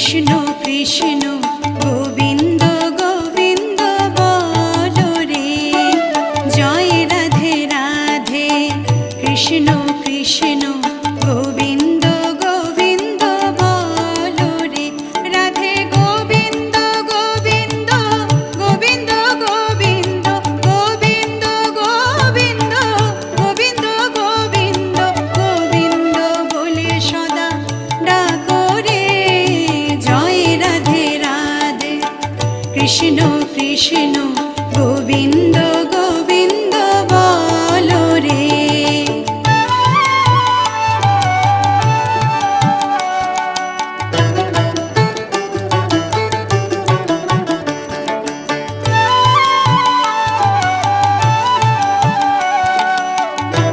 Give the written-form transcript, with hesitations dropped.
কৃষ্ণ কৃষ্ণ গোবিন্দ গোবিন্দ বলো রে, জয় রাধে রাধে। কৃষ্ণ কৃষ্ণ গোবিন্দ গোবিন্দ বলো রে, রাধে গোবিন্দ গোবিন্দ গোবিন্দ গোবিন্দ গোবিন্দ গোবিন্দ গোবিন্দ গোবিন্দ গোবিন্দ বলে সদা ডাকো রে, জয় রাধে রাধে। কৃষ্ণ কৃষ্ণ